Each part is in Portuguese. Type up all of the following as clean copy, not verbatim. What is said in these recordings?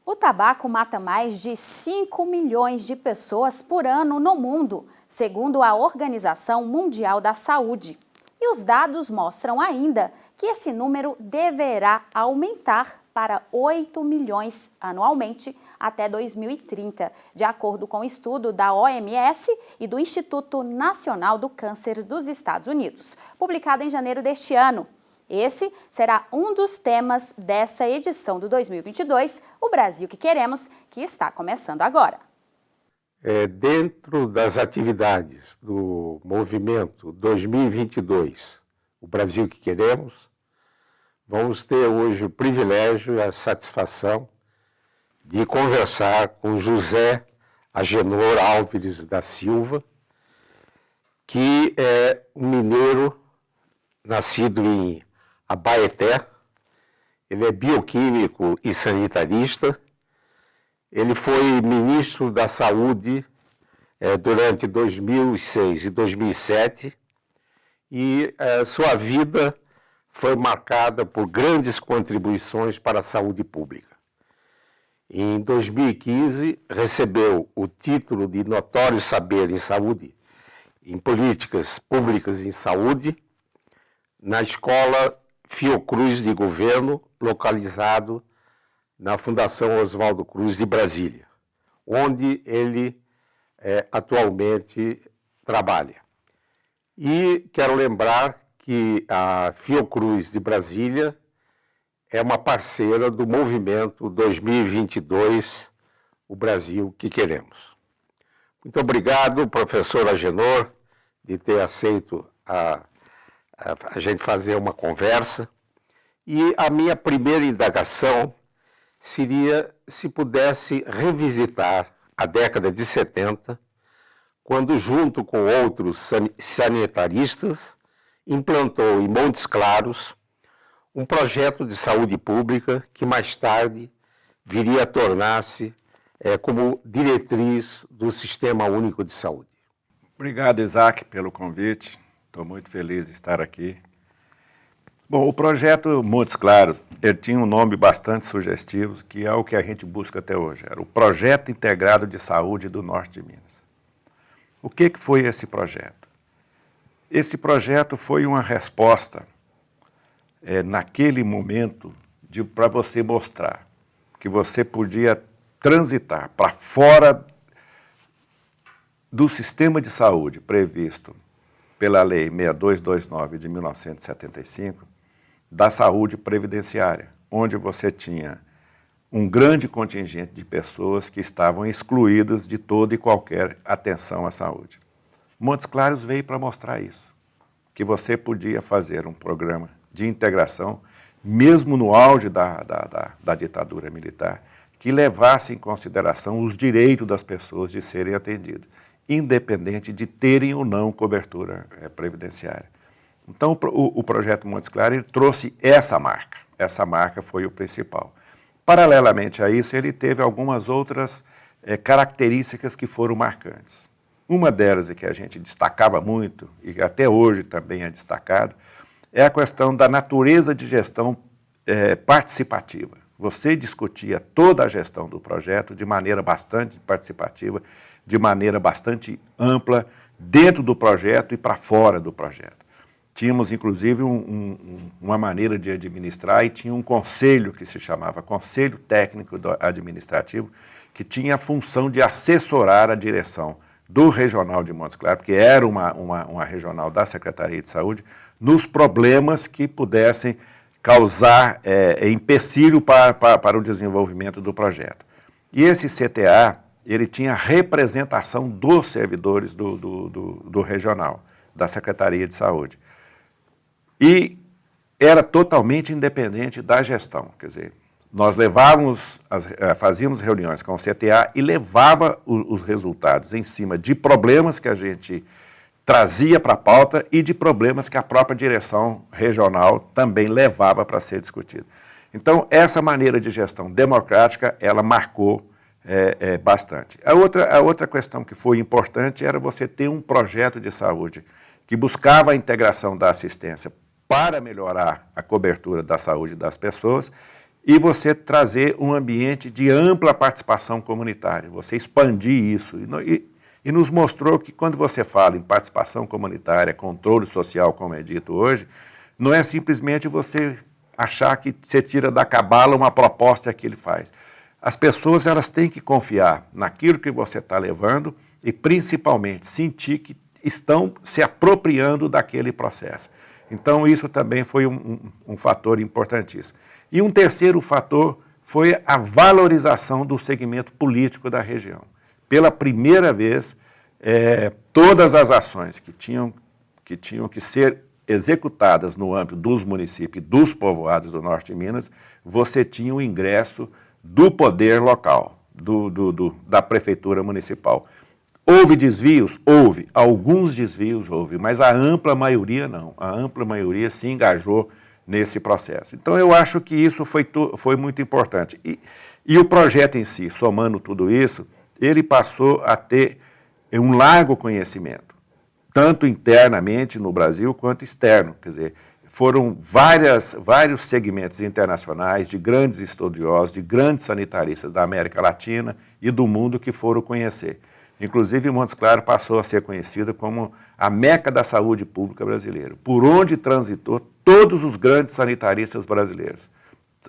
O tabaco mata mais de 5 milhões de pessoas por ano no mundo, segundo a Organização Mundial da Saúde. E os dados mostram ainda que esse número deverá aumentar para 8 milhões anualmente até 2030, de acordo com o estudo da OMS e do Instituto Nacional do Câncer dos Estados Unidos, publicado em janeiro deste ano. Esse será um dos temas dessa edição do 2022, O Brasil que Queremos, que está começando agora. Dentro das atividades do movimento 2022, O Brasil que Queremos, vamos ter hoje o privilégio e a satisfação de conversar com José Agenor Álvares da Silva, que é um mineiro nascido em Abaeté. Ele é bioquímico e sanitarista. Ele foi ministro da Saúde durante 2006 e 2007 e sua vida foi marcada por grandes contribuições para a saúde pública. Em 2015, recebeu o título de Notório Saber em Saúde, em Políticas Públicas em Saúde, na Escola Fiocruz de Governo, localizado na Fundação Oswaldo Cruz de Brasília, onde ele atualmente trabalha. E quero lembrar que a Fiocruz de Brasília é uma parceira do movimento 2022, O Brasil que Queremos. Muito obrigado, professor Agenor, de ter aceito a gente fazer uma conversa. E a minha primeira indagação seria se pudesse revisitar a década de 70, quando, junto com outros sanitaristas, implantou em Montes Claros um projeto de saúde pública que mais tarde viria a tornar-se como diretriz do Sistema Único de Saúde. Obrigado, Isaac, pelo convite. Estou muito feliz de estar aqui. Bom, o projeto Montes Claros, ele tinha um nome bastante sugestivo, que é o que a gente busca até hoje. Era o Projeto Integrado de Saúde do Norte de Minas. O que foi esse projeto? Esse projeto foi uma resposta, naquele momento, para você mostrar que você podia transitar para fora do sistema de saúde previsto pela Lei 6229 de 1975, da saúde previdenciária, onde você tinha um grande contingente de pessoas que estavam excluídas de toda e qualquer atenção à saúde. Montes Claros veio para mostrar isso, que você podia fazer um programa de integração, mesmo no auge da ditadura militar, que levasse em consideração os direitos das pessoas de serem atendidas, independente de terem ou não cobertura previdenciária. Então, o projeto Montes Claros ele trouxe essa marca foi o principal. Paralelamente a isso, ele teve algumas outras características que foram marcantes. Uma delas, e que a gente destacava muito, e que até hoje também é destacado, é a questão da natureza de gestão participativa. Você discutia toda a gestão do projeto de maneira bastante participativa, de maneira bastante ampla, dentro do projeto e para fora do projeto. Tínhamos, inclusive, uma maneira de administrar e tinha um conselho que se chamava Conselho Técnico Administrativo, que tinha a função de assessorar a direção do Regional de Montes Claros, porque era uma regional da Secretaria de Saúde, nos problemas que pudessem causar empecilho para o desenvolvimento do projeto. E esse CTA, ele tinha representação dos servidores do regional, da Secretaria de Saúde. E era totalmente independente da gestão, quer dizer, nós fazíamos reuniões com o CTA e levava os resultados em cima de problemas que a gente trazia para a pauta e de problemas que a própria direção regional também levava para ser discutido. Então, essa maneira de gestão democrática, ela marcou bastante. A outra questão que foi importante era você ter um projeto de saúde que buscava a integração da assistência para melhorar a cobertura da saúde das pessoas e você trazer um ambiente de ampla participação comunitária, você expandir isso. E nos mostrou que quando você fala em participação comunitária, controle social, como é dito hoje, não é simplesmente você achar que você tira da cabala uma proposta que ele faz. As pessoas elas têm que confiar naquilo que você está levando e, principalmente, sentir que estão se apropriando daquele processo. Então, isso também foi um fator importantíssimo. E um terceiro fator foi a valorização do segmento político da região. Pela primeira vez, todas as ações que tinham que ser executadas no âmbito dos municípios e dos povoados do norte de Minas, você tinha o ingresso do poder local, da prefeitura municipal. Houve desvios? Houve. Alguns desvios houve, mas a ampla maioria não. A ampla maioria se engajou nesse processo. Então, eu acho que isso foi muito importante. E o projeto em si, somando tudo isso, ele passou a ter um largo conhecimento, tanto internamente no Brasil quanto externo. Quer dizer, foram vários segmentos internacionais de grandes estudiosos, de grandes sanitaristas da América Latina e do mundo que foram conhecer. Inclusive, Montes Claros passou a ser conhecida como a meca da saúde pública brasileira, por onde transitou todos os grandes sanitaristas brasileiros,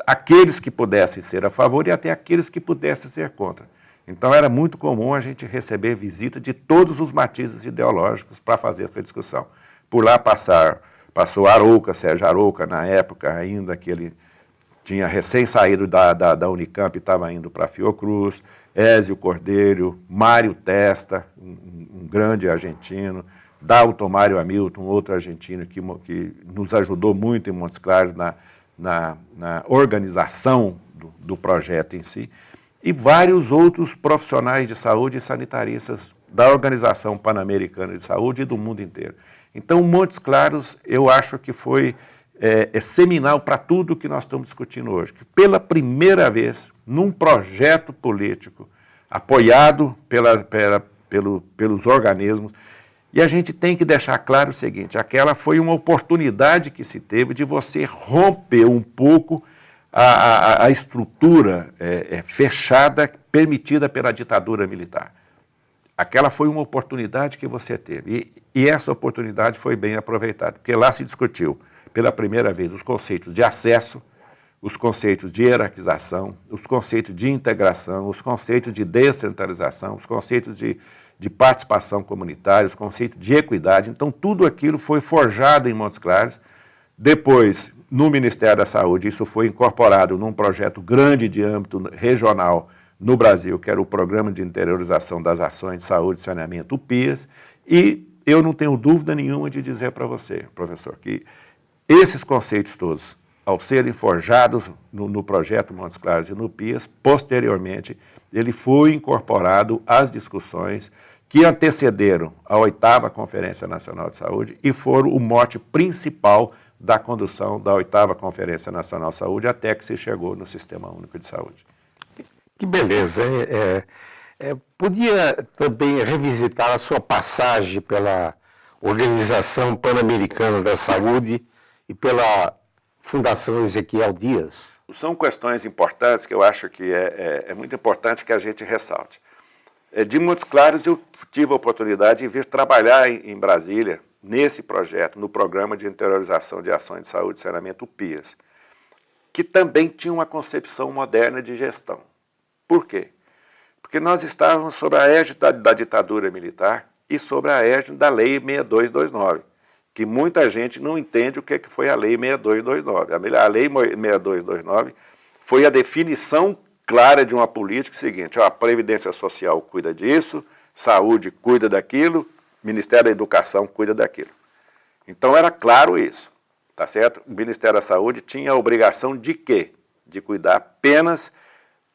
aqueles que pudessem ser a favor e até aqueles que pudessem ser contra. Então, era muito comum a gente receber visita de todos os matizes ideológicos para fazer essa discussão. Por lá passou Arouca, Sérgio Arouca, na época ainda que ele tinha recém saído da Unicamp e estava indo para a Fiocruz, Ézio Cordeiro, Mário Testa, um grande argentino, Dalton Mário Hamilton, outro argentino que nos ajudou muito em Montes Claros na organização do projeto em si, e vários outros profissionais de saúde e sanitaristas da Organização Pan-Americana de Saúde e do mundo inteiro. Então, Montes Claros, eu acho que foi seminal para tudo que nós estamos discutindo hoje, que pela primeira vez, num projeto político, apoiado pelos organismos, e a gente tem que deixar claro o seguinte, aquela foi uma oportunidade que se teve de você romper um pouco a estrutura fechada permitida pela ditadura militar. Aquela foi uma oportunidade que você teve, e essa oportunidade foi bem aproveitada, porque lá se discutiu, pela primeira vez, os conceitos de acesso, os conceitos de hierarquização, os conceitos de integração, os conceitos de descentralização, os conceitos de participação comunitária, os conceitos de equidade. Então, tudo aquilo foi forjado em Montes Claros. Depois, no Ministério da Saúde, isso foi incorporado num projeto grande de âmbito regional no Brasil, que era o Programa de Interiorização das Ações de Saúde e Saneamento, o PIAS, e eu não tenho dúvida nenhuma de dizer para você, professor, que esses conceitos todos, ao serem forjados no projeto Montes Claros e no PIAS, posteriormente, ele foi incorporado às discussões que antecederam a 8ª Conferência Nacional de Saúde e foram o mote principal da condução da 8ª Conferência Nacional de Saúde até que se chegou no Sistema Único de Saúde. Que beleza. Podia também revisitar a sua passagem pela Organização Pan-Americana da Saúde e pela Fundação Ezequiel Dias? São questões importantes que eu acho que é muito importante que a gente ressalte. De Montes Claros, eu tive a oportunidade de vir trabalhar em Brasília, nesse projeto, no Programa de Interiorização de Ações de Saúde e Saneamento, o PIAS, que também tinha uma concepção moderna de gestão. Por quê? Porque nós estávamos sob a égide da ditadura militar e sob a égide da Lei 6229, que muita gente não entende o que foi a Lei 6229. A Lei 6229 foi a definição clara de uma política seguinte, a Previdência Social cuida disso, Saúde cuida daquilo, Ministério da Educação cuida daquilo. Então era claro isso, tá certo? O Ministério da Saúde tinha a obrigação de quê? De cuidar apenas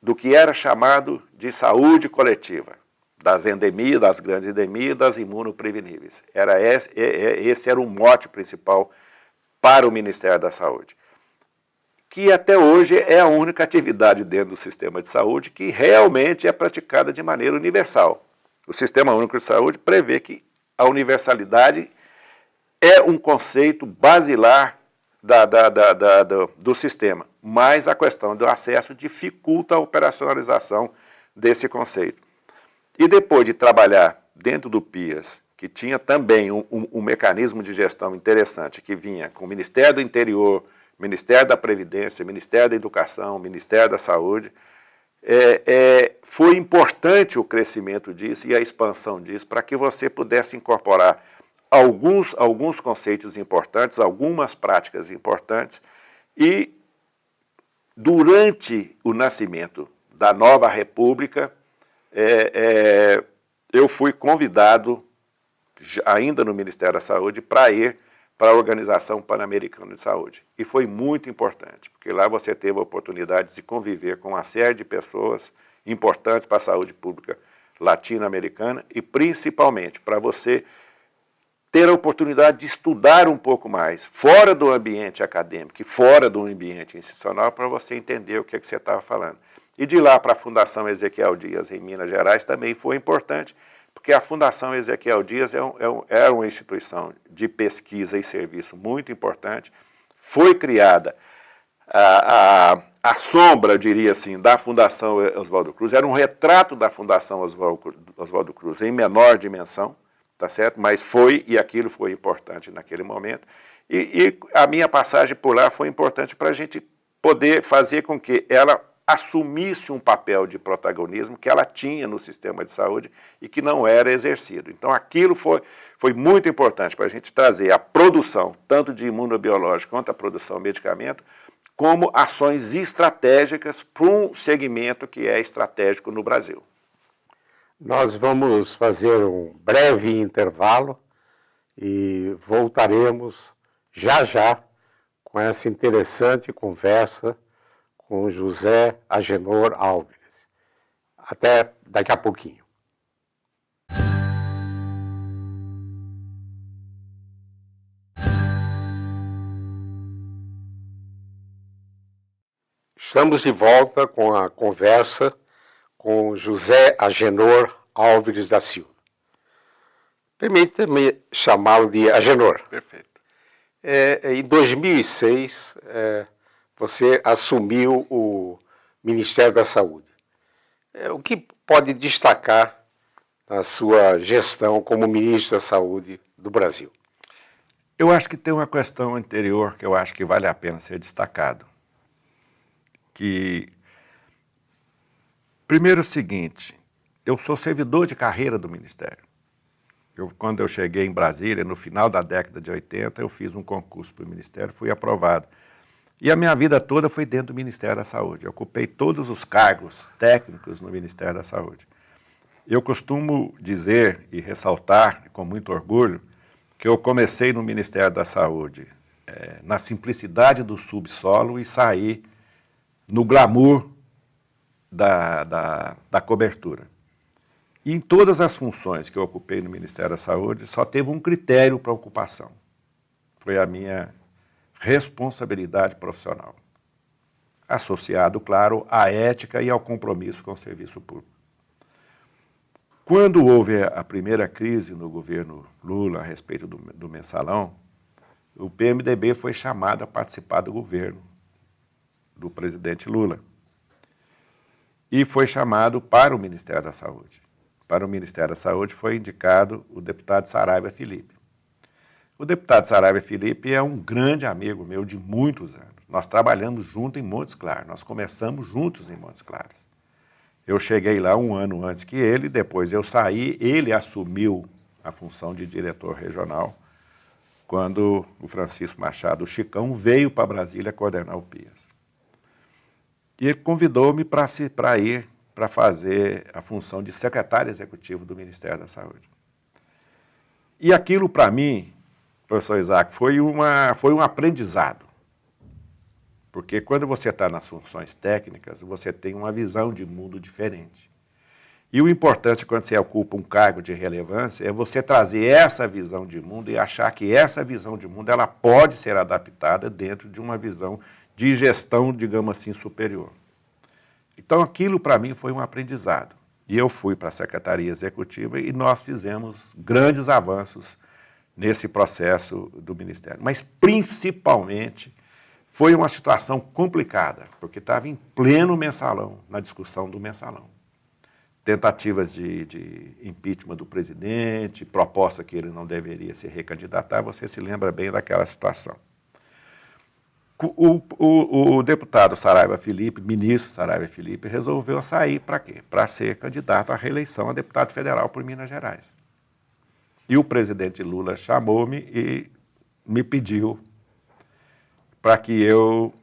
do que era chamado de saúde coletiva, das endemias, das grandes endemias, das imunopreveníveis. Esse era o mote principal para o Ministério da Saúde, que até hoje é a única atividade dentro do sistema de saúde que realmente é praticada de maneira universal. O Sistema Único de Saúde prevê que a universalidade é um conceito basilar do sistema, mas a questão do acesso dificulta a operacionalização desse conceito. E depois de trabalhar dentro do PIAS, que tinha também um mecanismo de gestão interessante, que vinha com o Ministério do Interior, Ministério da Previdência, Ministério da Educação, Ministério da Saúde, foi importante o crescimento disso e a expansão disso para que você pudesse incorporar alguns conceitos importantes, algumas práticas importantes, e durante o nascimento da nova República, eu fui convidado, ainda no Ministério da Saúde, para ir para a Organização Pan-Americana de Saúde. E foi muito importante, porque lá você teve a oportunidade de conviver com uma série de pessoas importantes para a saúde pública latino-americana e, principalmente, para você ter a oportunidade de estudar um pouco mais, fora do ambiente acadêmico e fora do ambiente institucional, para você entender o que você estava falando. E de lá para a Fundação Ezequiel Dias, em Minas Gerais, também foi importante, porque a Fundação Ezequiel Dias é uma instituição de pesquisa e serviço muito importante. Foi criada a sombra, eu diria assim, da Fundação Oswaldo Cruz. Era um retrato da Fundação Oswaldo Cruz em menor dimensão, tá certo? Mas e aquilo foi importante naquele momento. E a minha passagem por lá foi importante para a gente poder fazer com que ela assumisse um papel de protagonismo que ela tinha no sistema de saúde e que não era exercido. Então, aquilo foi muito importante para a gente trazer a produção, tanto de imunobiológico quanto a produção de medicamento, como ações estratégicas para um segmento que é estratégico no Brasil. Nós vamos fazer um breve intervalo e voltaremos já com essa interessante conversa com José Agenor Álvares. Até daqui a pouquinho. Estamos de volta com a conversa com José Agenor Álvares da Silva. Permita-me chamá-lo de Agenor. Perfeito. Em 2006, você assumiu o Ministério da Saúde. O que pode destacar na sua gestão como ministro da Saúde do Brasil? Eu acho que tem uma questão anterior que eu acho que vale a pena ser destacado. Primeiro é o seguinte, eu sou servidor de carreira do Ministério. Quando eu cheguei em Brasília, no final da década de 80, eu fiz um concurso para o Ministério, fui aprovado. E a minha vida toda foi dentro do Ministério da Saúde. Eu ocupei todos os cargos técnicos no Ministério da Saúde. Eu costumo dizer e ressaltar, com muito orgulho, que eu comecei no Ministério da Saúde na simplicidade do subsolo e saí no glamour da cobertura. E em todas as funções que eu ocupei no Ministério da Saúde, só teve um critério para ocupação. Foi a minha responsabilidade profissional, associado, claro, à ética e ao compromisso com o serviço público. Quando houve a primeira crise no governo Lula a respeito do mensalão, o PMDB foi chamado a participar do governo do presidente Lula e foi chamado para o Ministério da Saúde. Para o Ministério da Saúde foi indicado o deputado Saraiva Felipe. O deputado Saraiva Felipe é um grande amigo meu de muitos anos. Nós trabalhamos juntos em Montes Claros, nós começamos juntos em Montes Claros. Eu cheguei lá um ano antes que ele, depois eu saí, ele assumiu a função de diretor regional, quando o Francisco Machado, o Chicão, veio para Brasília coordenar o PIAS. E ele convidou-me para ir para fazer a função de secretário executivo do Ministério da Saúde. E aquilo, para mim, professor Isaac, foi um aprendizado. Porque quando você está nas funções técnicas, você tem uma visão de mundo diferente. E o importante quando você ocupa um cargo de relevância é você trazer essa visão de mundo e achar que essa visão de mundo ela pode ser adaptada dentro de uma visão de gestão, digamos assim, superior. Então aquilo para mim foi um aprendizado. E eu fui para a Secretaria Executiva e nós fizemos grandes avanços nesse processo do Ministério. Mas principalmente Foi uma situação complicada, porque estava em pleno mensalão, na discussão do mensalão. Tentativas de impeachment do presidente, proposta que ele não deveria se recandidatar, você se lembra bem daquela situação. O deputado Saraiva Felipe, ministro Saraiva Felipe, resolveu sair para quê? Para ser candidato à reeleição a deputado federal por Minas Gerais. E o presidente Lula chamou-me e me pediu para que eu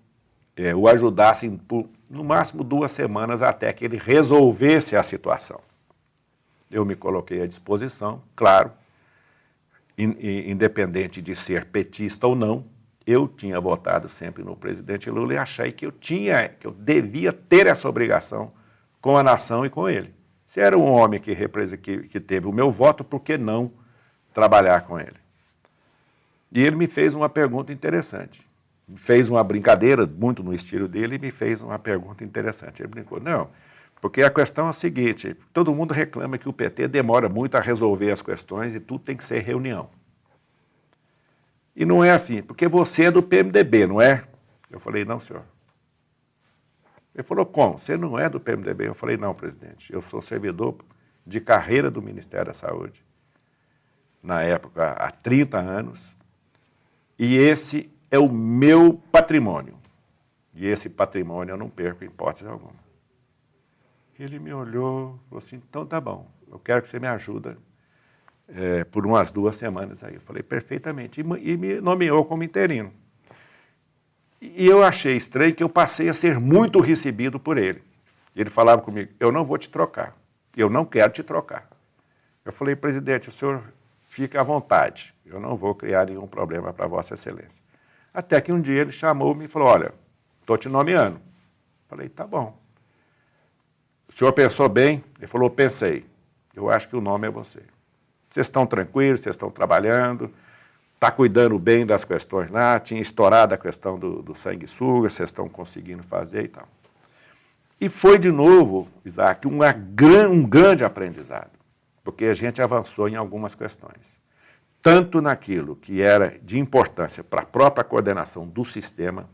o ajudasse por, no máximo 2 semanas até que ele resolvesse a situação. Eu me coloquei à disposição, claro, independente de ser petista ou não, eu tinha votado sempre no presidente Lula e achei que eu devia ter essa obrigação com a nação e com ele. Se era um homem que teve o meu voto, por que não trabalhar com ele? E ele me fez uma pergunta interessante. Fez uma brincadeira, muito no estilo dele, e me fez uma pergunta interessante. Ele brincou, não, porque a questão é a seguinte, todo mundo reclama que o PT demora muito a resolver as questões e tudo tem que ser reunião. E não é assim, porque você é do PMDB, não é? Eu falei, não, senhor. Ele falou, como? Você não é do PMDB? Eu falei, não, presidente, eu sou servidor de carreira do Ministério da Saúde, na época, há 30 anos, e esse é o meu patrimônio. E esse patrimônio eu não perco em hipótese alguma. Ele me olhou e falou assim, então tá bom, eu quero que você me ajude por umas 2 semanas aí. Eu falei, perfeitamente. E me nomeou como interino. E eu achei estranho que eu passei a ser muito recebido por ele. Ele falava comigo, eu não vou te trocar, eu não quero te trocar. Eu falei, presidente, o senhor fica à vontade, eu não vou criar nenhum problema para Vossa Excelência. Até que um dia ele chamou-me e falou, olha, estou te nomeando. Eu falei, tá bom. O senhor pensou bem? Ele falou, pensei. Eu acho que o nome é você. Vocês estão tranquilos, vocês estão trabalhando, está cuidando bem das questões lá, tinha estourado a questão do sanguessuga, vocês estão conseguindo fazer e tal. E foi de novo, Isaac, um grande aprendizado, porque a gente avançou em algumas questões. Tanto naquilo que era de importância para a própria coordenação do sistema,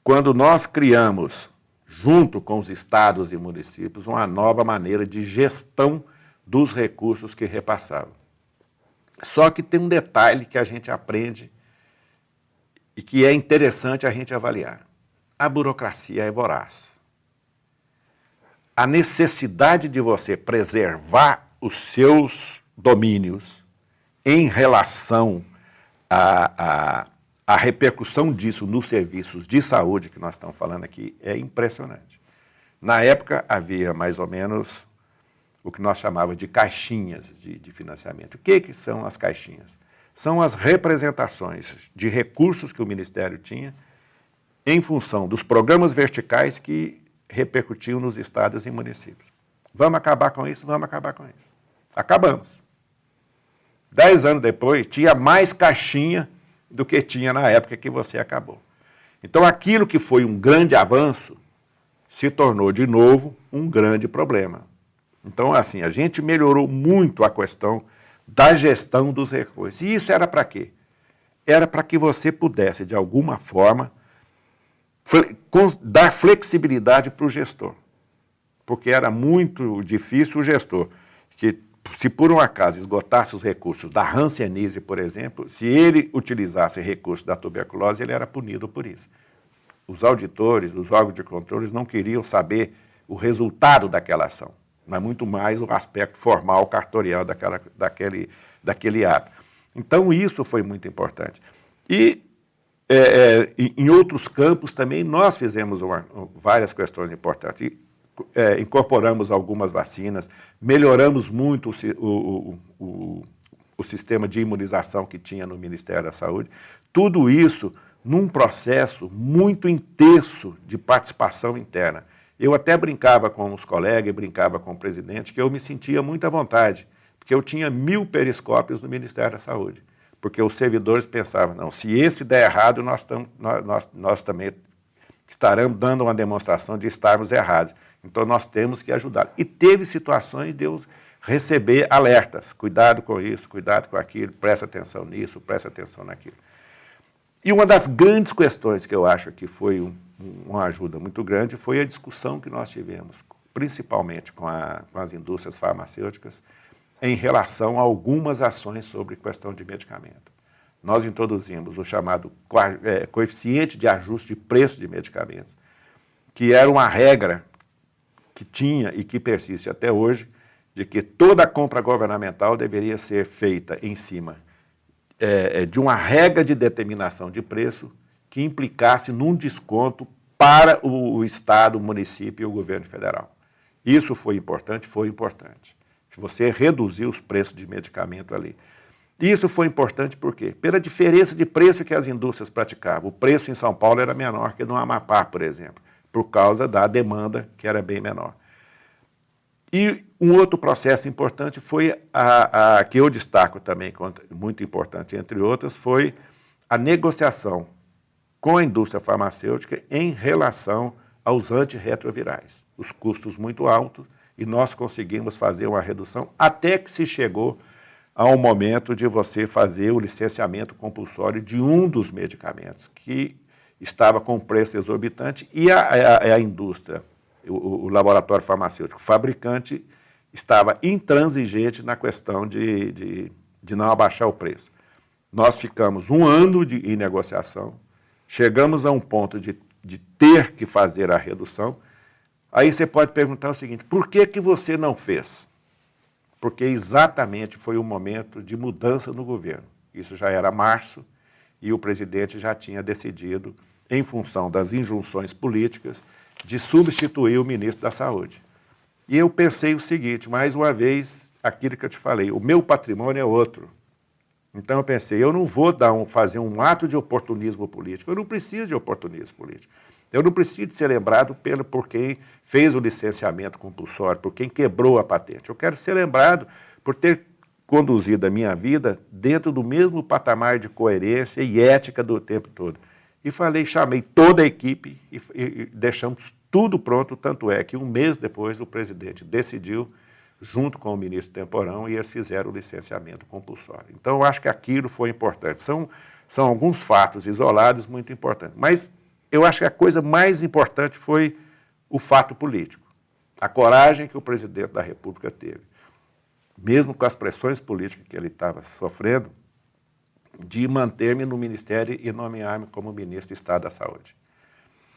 quando nós criamos, junto com os estados e municípios, uma nova maneira de gestão dos recursos que repassavam. Só que tem um detalhe que a gente aprende e que é interessante a gente avaliar. A burocracia é voraz. A necessidade de você preservar os seus domínios em relação à repercussão disso nos serviços de saúde que nós estamos falando aqui é impressionante. Na época, havia mais ou menos o que nós chamávamos de caixinhas de financiamento. O que são as caixinhas? São as representações de recursos que o Ministério tinha em função dos programas verticais que repercutiam nos estados e municípios. Vamos acabar com isso? Vamos acabar com isso. Acabamos. 10 anos depois, tinha mais caixinha do que tinha na época que você acabou. Então, aquilo que foi um grande avanço se tornou, de novo, um grande problema. Então, assim, a gente melhorou muito a questão da gestão dos recursos. E isso era para quê? Era para que você pudesse, de alguma forma, dar flexibilidade para o gestor. Porque era muito difícil o gestor, que se por um acaso esgotasse os recursos da hanseníase, por exemplo, se ele utilizasse recursos da tuberculose, ele era punido por isso. Os auditores, os órgãos de controle não queriam saber o resultado daquela ação, mas muito mais o aspecto formal, cartorial daquele ato. Então, isso foi muito importante. E, em outros campos também, nós fizemos várias questões importantes. Incorporamos algumas vacinas, melhoramos muito o sistema de imunização que tinha no Ministério da Saúde. Tudo isso num processo muito intenso de participação interna. Eu até brincava com os colegas, brincava com o presidente, que eu me sentia muito à vontade, porque eu tinha 1000 periscópios no Ministério da Saúde, porque os servidores pensavam, não, se esse der errado, nós também estaremos dando uma demonstração de estarmos errados. Então, nós temos que ajudar. E teve situações de eu receber alertas, cuidado com isso, cuidado com aquilo, presta atenção nisso, presta atenção naquilo. E uma das grandes questões que eu acho que foi uma ajuda muito grande foi a discussão que nós tivemos, principalmente com as indústrias farmacêuticas, em relação a algumas ações sobre questão de medicamento. Nós introduzimos o chamado coeficiente de ajuste de preço de medicamentos, que era uma regra que tinha e que persiste até hoje, de que toda compra governamental deveria ser feita em cima de uma regra de determinação de preço que implicasse num desconto para o Estado, o município e o governo federal. Isso foi importante, foi importante. Você reduziu os preços de medicamento ali. Isso foi importante por quê? Pela diferença de preço que as indústrias praticavam. O preço em São Paulo era menor que no Amapá, por exemplo, por causa da demanda que era bem menor. E um outro processo importante foi, que eu destaco também, muito importante entre outras, foi a negociação com a indústria farmacêutica em relação aos antirretrovirais. Os custos muito altos, e nós conseguimos fazer uma redução até que se chegou ao momento de você fazer o licenciamento compulsório de um dos medicamentos, que estava com preço exorbitante, e a indústria, o laboratório farmacêutico, o fabricante, estava intransigente na questão de não abaixar o preço. Nós ficamos um ano em negociação, chegamos a um ponto de ter que fazer a redução. Aí você pode perguntar o seguinte: por que você não fez? Porque exatamente foi o momento de mudança no governo. Isso já era março e o presidente já tinha decidido, em função das injunções políticas, de substituir o ministro da Saúde. E eu pensei o seguinte, mais uma vez, aquilo que eu te falei, o meu patrimônio é outro. Então eu pensei, eu não vou fazer um ato de oportunismo político, eu não preciso de oportunismo político. Eu não preciso de ser lembrado por quem fez o licenciamento compulsório, por quem quebrou a patente. Eu quero ser lembrado por ter conduzido a minha vida dentro do mesmo patamar de coerência e ética do tempo todo. E chamei toda a equipe e deixamos tudo pronto, tanto é que um mês depois o presidente decidiu, junto com o ministro Temporão, e eles fizeram o licenciamento compulsório. Então eu acho que aquilo foi importante. São alguns fatos isolados muito importantes, mas eu acho que a coisa mais importante foi o fato político, a coragem que o presidente da República teve, mesmo com as pressões políticas que ele estava sofrendo, de manter-me no ministério e nomear-me como ministro de Estado da Saúde.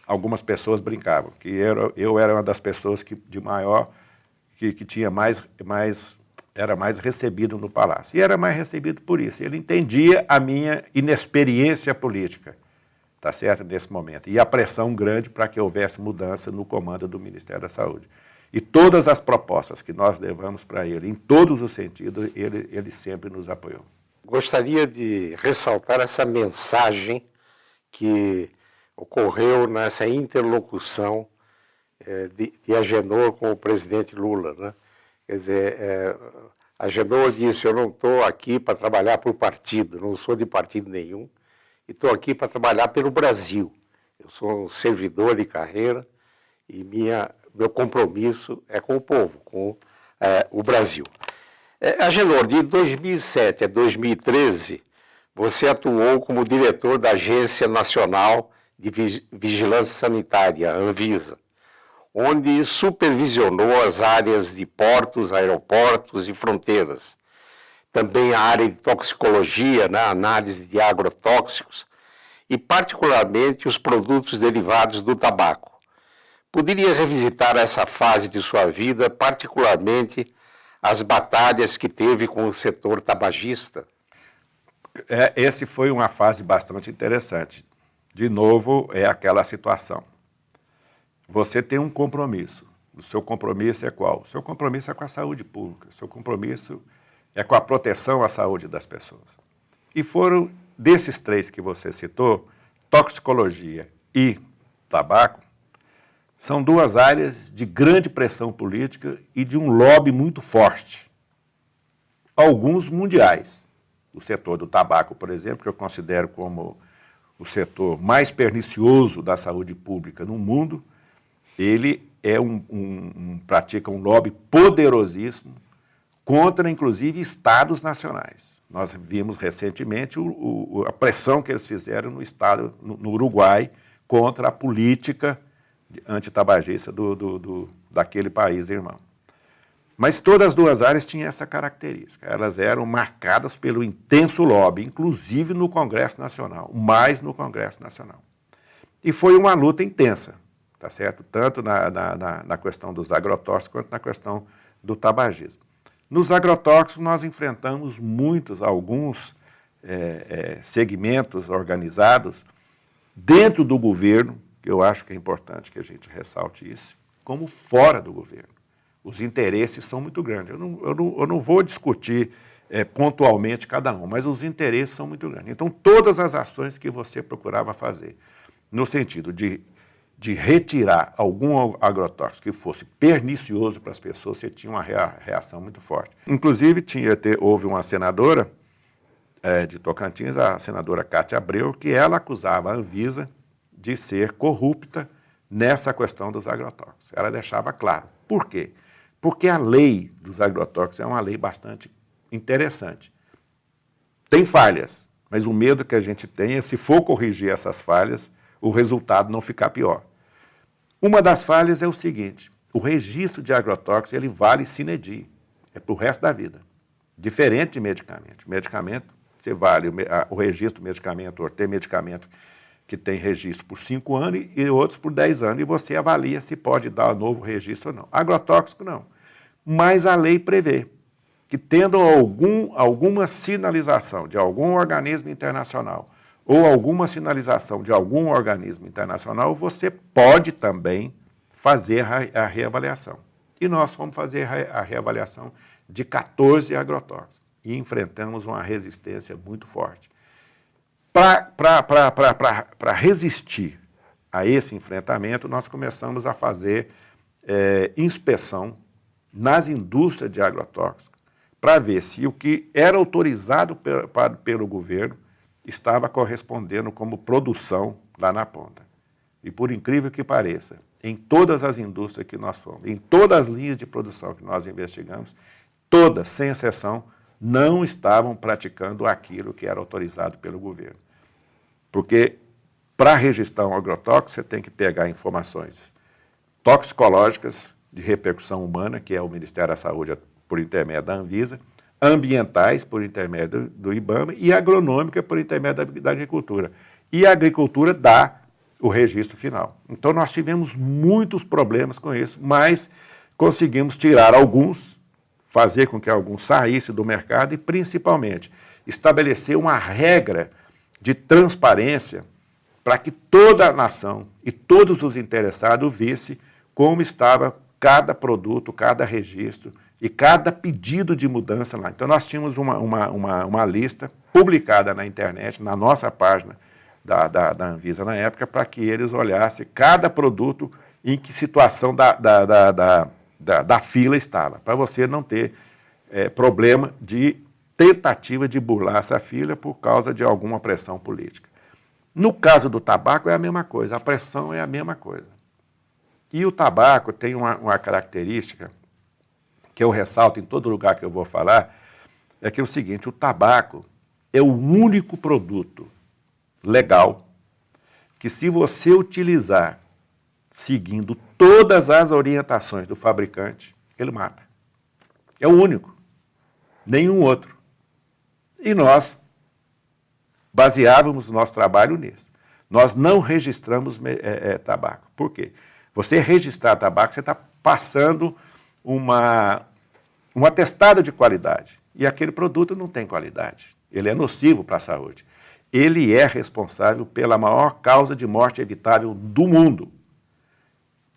Algumas pessoas brincavam que eu era uma das pessoas que tinha era mais recebido no Palácio. E era mais recebido por isso. Ele entendia a minha inexperiência política, tá certo, nesse momento, e a pressão grande para que houvesse mudança no comando do Ministério da Saúde. E todas as propostas que nós levamos para ele, em todos os sentidos, ele sempre nos apoiou. Gostaria de ressaltar essa mensagem que ocorreu nessa interlocução de Agenor com o presidente Lula, né? Quer dizer, Agenor disse, eu não estou aqui para trabalhar por partido, não sou de partido nenhum, e estou aqui para trabalhar pelo Brasil. Eu sou um servidor de carreira e meu compromisso é com o povo, com o Brasil. Agenor, de 2007 a 2013, você atuou como diretor da Agência Nacional de Vigilância Sanitária, Anvisa, onde supervisionou as áreas de portos, aeroportos e fronteiras. Também a área de toxicologia, né, análise de agrotóxicos, e particularmente os produtos derivados do tabaco. Poderia revisitar essa fase de sua vida, particularmente as batalhas que teve com o setor tabagista? Essa foi uma fase bastante interessante. De novo, é aquela situação. Você tem um compromisso. O seu compromisso é qual? O seu compromisso é com a saúde pública. O seu compromisso é com a proteção à saúde das pessoas. E foram, desses três que você citou, toxicologia e tabaco, são duas áreas de grande pressão política e de um lobby muito forte. Alguns mundiais. O setor do tabaco, por exemplo, que eu considero como o setor mais pernicioso da saúde pública no mundo, ele pratica um lobby poderosíssimo contra, inclusive, estados nacionais. Nós vimos recentemente a pressão que eles fizeram no Estado, no Uruguai, contra a política antitabagista daquele país irmão. Mas todas as duas áreas tinham essa característica. Elas eram marcadas pelo intenso lobby, inclusive no Congresso Nacional, mais no Congresso Nacional. E foi uma luta intensa, tá certo? Tanto na questão dos agrotóxicos quanto na questão do tabagismo. Nos agrotóxicos, nós enfrentamos alguns segmentos organizados dentro do governo, que eu acho que é importante que a gente ressalte isso, como fora do governo. Os interesses são muito grandes. Eu não vou discutir pontualmente cada um, mas os interesses são muito grandes. Então, todas as ações que você procurava fazer, no sentido de retirar algum agrotóxico que fosse pernicioso para as pessoas, você tinha uma reação muito forte. Inclusive, houve uma senadora de Tocantins, a senadora Cátia Abreu, que ela acusava a Anvisa de ser corrupta nessa questão dos agrotóxicos. Ela deixava claro. Por quê? Porque a lei dos agrotóxicos é uma lei bastante interessante. Tem falhas, mas o medo que a gente tem é, se for corrigir essas falhas, o resultado não ficar pior. Uma das falhas é o seguinte: o registro de agrotóxicos ele vale sine die, é para o resto da vida. Diferente de medicamento. Medicamento, você vale o registro do medicamento, ou tem medicamento que tem registro por 5 anos e outros por 10 anos, e você avalia se pode dar novo registro ou não. Agrotóxico, não. Mas a lei prevê que, tendo alguma sinalização de algum organismo internacional ou alguma sinalização de algum organismo internacional, você pode também fazer a reavaliação. E nós fomos fazer a reavaliação de 14 agrotóxicos e enfrentamos uma resistência muito forte. Para resistir a esse enfrentamento, nós começamos a fazer inspeção nas indústrias de agrotóxicos para ver se o que era autorizado pelo governo estava correspondendo como produção lá na ponta. E por incrível que pareça, em todas as indústrias que nós fomos, em todas as linhas de produção que nós investigamos, todas, sem exceção, não estavam praticando aquilo que era autorizado pelo governo. Porque, para registrar um agrotóxico, você tem que pegar informações toxicológicas de repercussão humana, que é o Ministério da Saúde por intermédio da Anvisa, ambientais por intermédio do IBAMA e agronômica por intermédio da agricultura. E a agricultura dá o registro final. Então, nós tivemos muitos problemas com isso, mas conseguimos tirar alguns, fazer com que alguns saíssem do mercado e, principalmente, estabelecer uma regra de transparência para que toda a nação e todos os interessados vissem como estava cada produto, cada registro e cada pedido de mudança lá. Então, nós tínhamos uma lista publicada na internet, na nossa página da Anvisa na época, para que eles olhassem cada produto em que situação da fila estava, para você não ter problema de tentativa de burlar essa fila por causa de alguma pressão política. No caso do tabaco é a mesma coisa, a pressão é a mesma coisa. E o tabaco tem uma característica que eu ressalto em todo lugar que eu vou falar, é que é o seguinte: o tabaco é o único produto legal que, se você utilizar seguindo todas as orientações do fabricante, ele mata. É o único, nenhum outro. E nós baseávamos o nosso trabalho nisso. Nós não registramos tabaco. Por quê? Você registrar tabaco, você está passando um atestado de qualidade. E aquele produto não tem qualidade. Ele é nocivo para a saúde. Ele é responsável pela maior causa de morte evitável do mundo.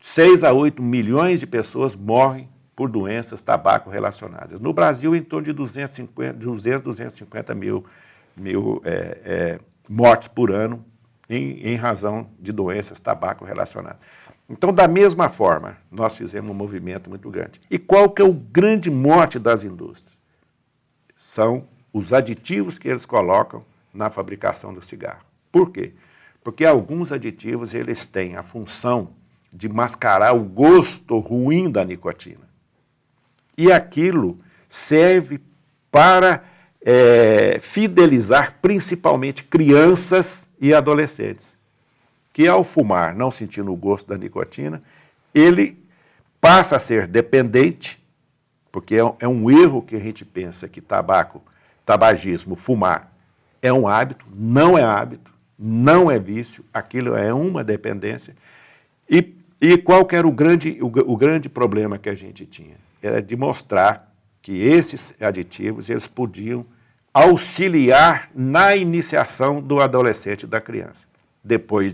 6 a 8 milhões de pessoas morrem por doenças tabaco relacionadas. No Brasil, em torno de 250 mil mortes por ano em razão de doenças tabaco relacionadas. Então, da mesma forma, nós fizemos um movimento muito grande. E qual que é o grande mote das indústrias? São os aditivos que eles colocam na fabricação do cigarro. Por quê? Porque alguns aditivos eles têm a função de mascarar o gosto ruim da nicotina. E aquilo serve para fidelizar principalmente crianças e adolescentes, que ao fumar, não sentindo o gosto da nicotina, ele passa a ser dependente, porque é um erro que a gente pensa que tabagismo, fumar, é um hábito, não é hábito, não é vício, aquilo é uma dependência. E qual que era o grande problema que a gente tinha? Era de mostrar que esses aditivos eles podiam auxiliar na iniciação do adolescente e da criança. Depois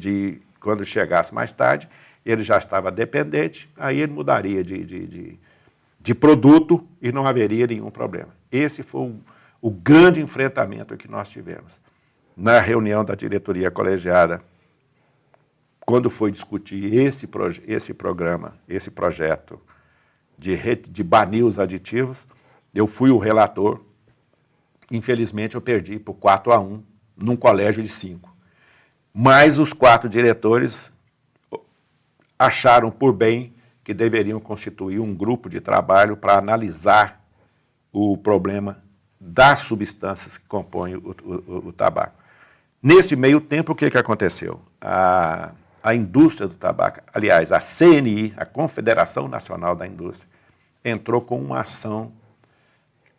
quando chegasse mais tarde, ele já estava dependente, aí ele mudaria de produto e não haveria nenhum problema. Esse foi o grande enfrentamento que nós tivemos. Na reunião da diretoria colegiada, quando foi discutir esse projeto de banir os aditivos, eu fui o relator. Infelizmente, eu perdi por 4-1 num colégio de 5. Mas os 4 diretores acharam por bem que deveriam constituir um grupo de trabalho para analisar o problema das substâncias que compõem o tabaco. Nesse meio tempo, o que aconteceu? A indústria do tabaco, aliás, a CNI, a Confederação Nacional da Indústria, entrou com uma ação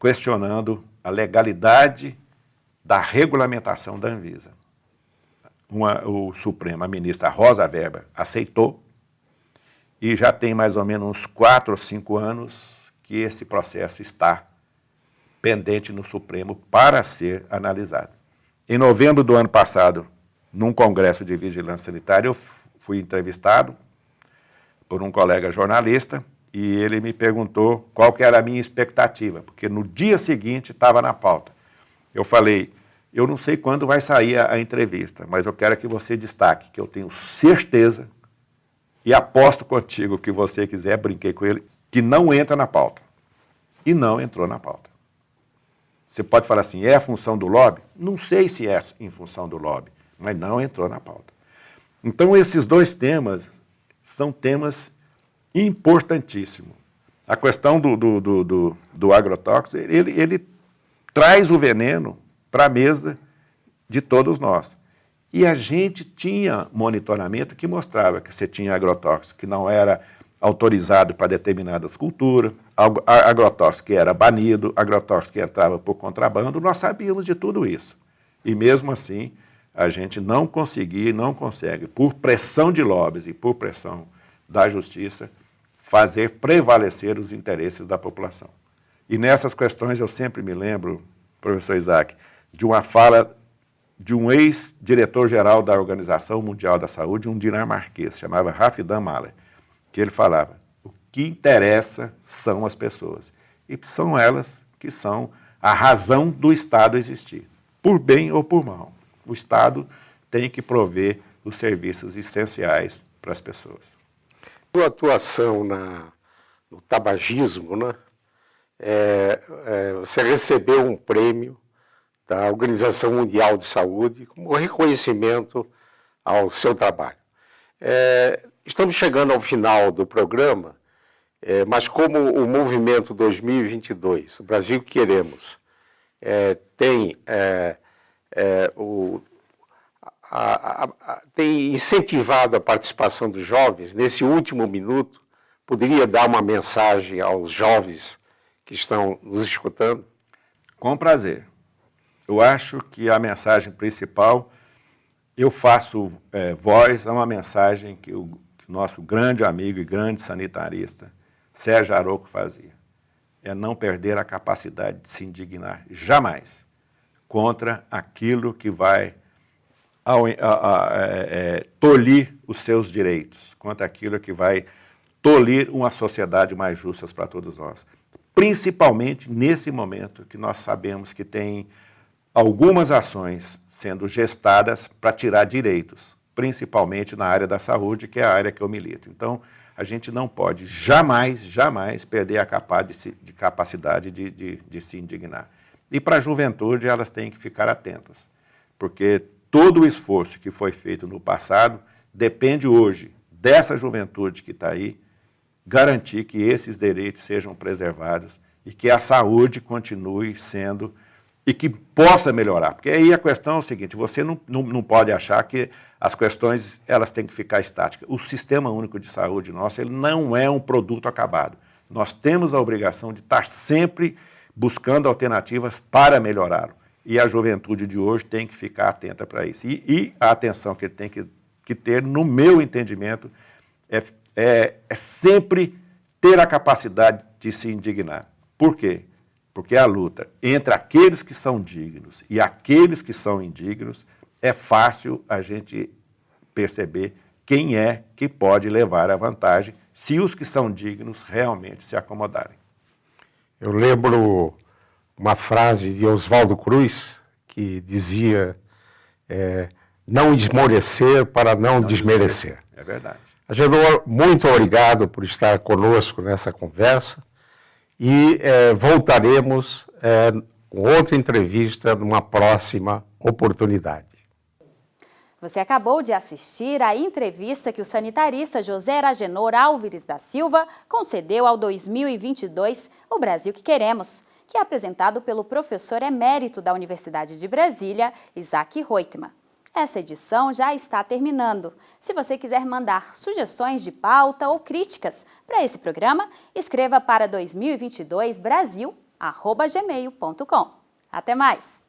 questionando a legalidade da regulamentação da Anvisa. O Supremo, a ministra Rosa Weber, aceitou, e já tem mais ou menos uns 4 ou 5 anos que esse processo está pendente no Supremo para ser analisado. Em novembro do ano passado, num congresso de vigilância sanitária, eu fui entrevistado por um colega jornalista e ele me perguntou qual que era a minha expectativa, porque no dia seguinte estava na pauta. Eu falei, eu não sei quando vai sair a entrevista, mas eu quero que você destaque que eu tenho certeza e aposto contigo que você quiser, brinquei com ele, que não entra na pauta. E não entrou na pauta. Você pode falar assim, é a função do lobby? Não sei se é em função do lobby, mas não entrou na pauta. Então, esses 2 temas são temas importantíssimos. A questão do agrotóxico, ele traz o veneno para a mesa de todos nós. E a gente tinha monitoramento que mostrava que você tinha agrotóxico que não era autorizado para determinadas culturas, agrotóxico que era banido, agrotóxico que entrava por contrabando, nós sabíamos de tudo isso. E mesmo assim, a gente não conseguia e não consegue, por pressão de lobbies e por pressão da justiça, fazer prevalecer os interesses da população. E nessas questões eu sempre me lembro, professor Isaac, de uma fala de um ex-diretor-geral da Organização Mundial da Saúde, um dinamarquês, chamava Halfdan Mahler, que ele falava, o que interessa são as pessoas. E são elas que são a razão do Estado existir, por bem ou por mal. O Estado tem que prover os serviços essenciais para as pessoas. Sua atuação no tabagismo, né? Você recebeu um prêmio da Organização Mundial de Saúde como reconhecimento ao seu trabalho. Estamos chegando ao final do programa, mas como o Movimento 2022, o Brasil que Queremos, tem incentivado a participação dos jovens, nesse último minuto, poderia dar uma mensagem aos jovens que estão nos escutando? Com prazer. Eu acho que a mensagem principal, eu faço voz a uma mensagem que o nosso grande amigo e grande sanitarista, Sérgio Aroco, fazia. É não perder a capacidade de se indignar, jamais, contra aquilo que vai tolir os seus direitos, contra aquilo que vai tolir uma sociedade mais justa para todos nós. Principalmente nesse momento que nós sabemos que tem algumas ações sendo gestadas para tirar direitos, principalmente na área da saúde, que é a área que eu milito. Então, a gente não pode jamais perder a capacidade de se indignar. E para a juventude, elas têm que ficar atentas, porque todo o esforço que foi feito no passado depende hoje dessa juventude que está aí, garantir que esses direitos sejam preservados e que a saúde continue sendo e que possa melhorar. Porque aí a questão é o seguinte, você não pode achar que as questões elas têm que ficar estáticas. O Sistema Único de Saúde nosso, ele não é um produto acabado. Nós temos a obrigação de estar sempre buscando alternativas para melhorá-lo. E a juventude de hoje tem que ficar atenta para isso. E a atenção que ele tem que ter, no meu entendimento, é sempre ter a capacidade de se indignar. Por quê? Porque a luta entre aqueles que são dignos e aqueles que são indignos, é fácil a gente perceber quem é que pode levar a vantagem se os que são dignos realmente se acomodarem. Eu lembro uma frase de Oswaldo Cruz, que dizia, não esmorecer para não desmerecer. É verdade. Agenor, muito obrigado por estar conosco nessa conversa e voltaremos com outra entrevista numa próxima oportunidade. Você acabou de assistir à entrevista que o sanitarista José Agenor Álvares da Silva concedeu ao 2022 O Brasil que Queremos, que é apresentado pelo professor emérito da Universidade de Brasília, Isaac Reutemann. Essa edição já está terminando. Se você quiser mandar sugestões de pauta ou críticas para esse programa, escreva para 2022brasil@gmail.com. Até mais!